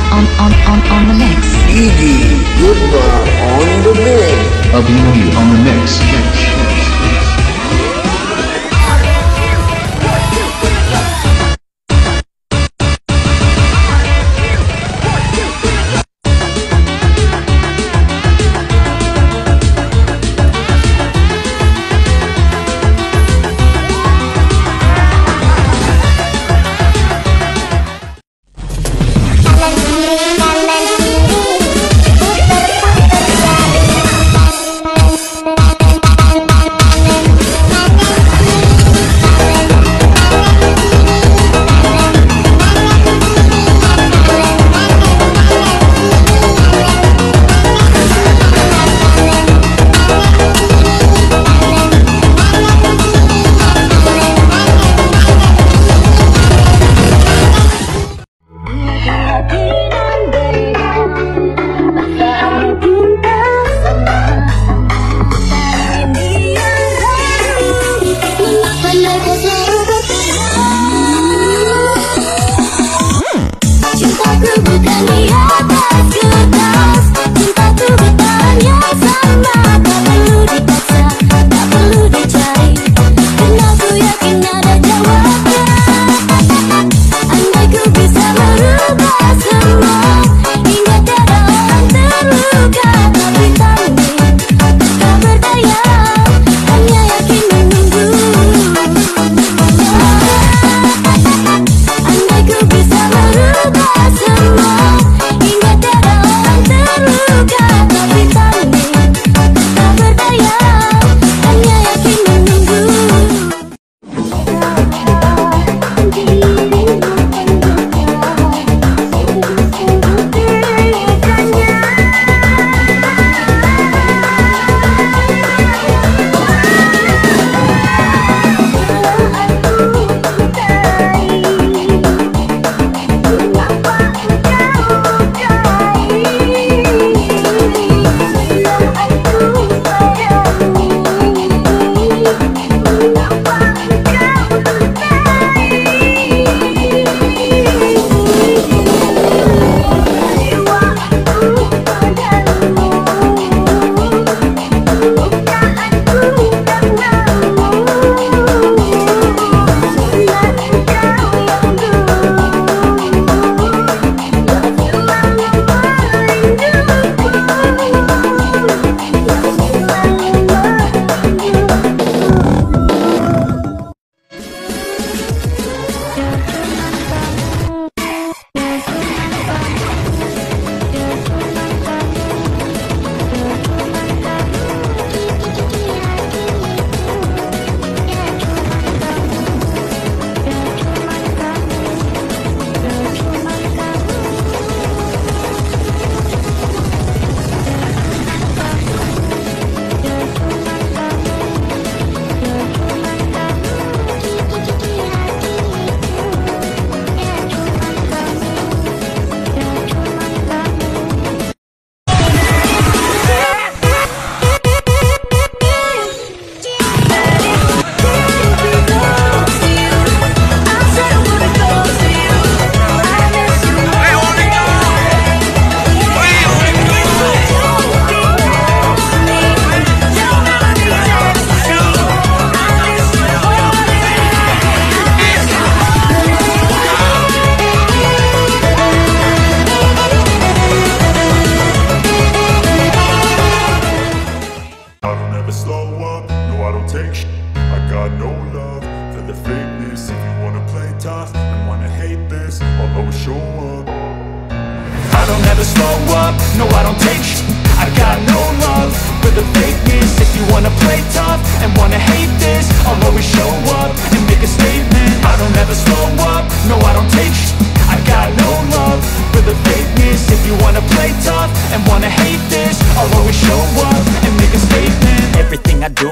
On the mix. Iggy, goodbye on the mix. I'll be with you on the mix.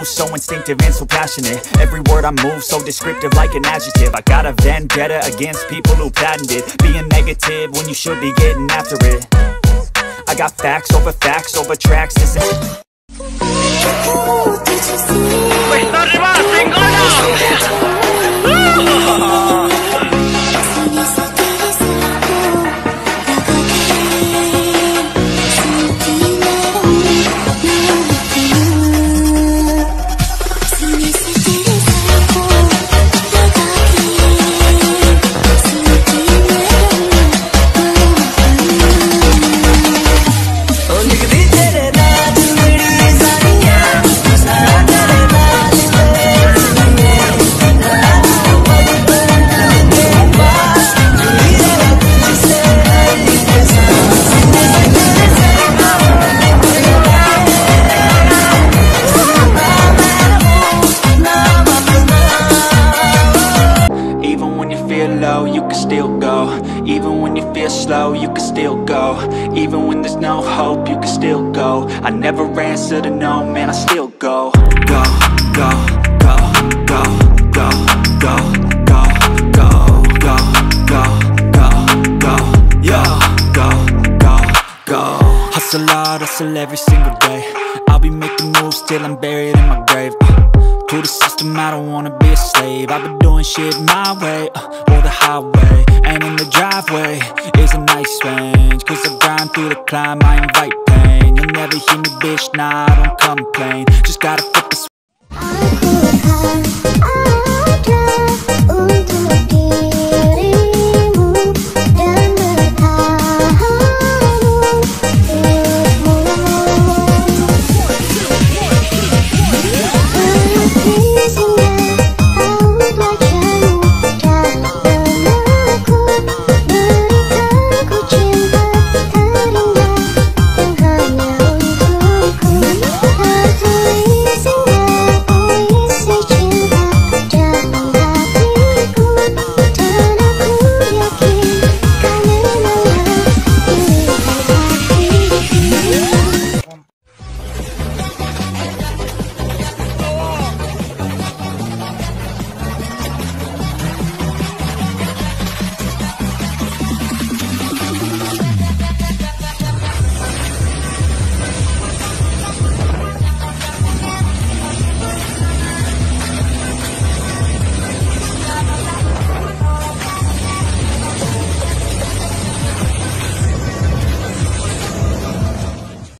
So instinctive and so passionate. Every word I move so descriptive like an adjective. I got a vendetta against people who patented being negative when you should be getting after it. I got facts over tracks. This is Even when you feel slow, you can still go. Even when there's no hope, you can still go. I never answer to no, man, I still go. Go, go, go, go, go, go, go, go, go, go, go, go, yo, go, go, go. Hustle hard, hustle every single day. I'll be making moves till I'm buried in my grave. To the system, I don't wanna be a slave. I've been doing shit my way, or the highway. And in the driveway is a nice range. Cause I grind through the climb, I invite pain. You'll never hear me, bitch, nah, I don't complain. Just gotta flip the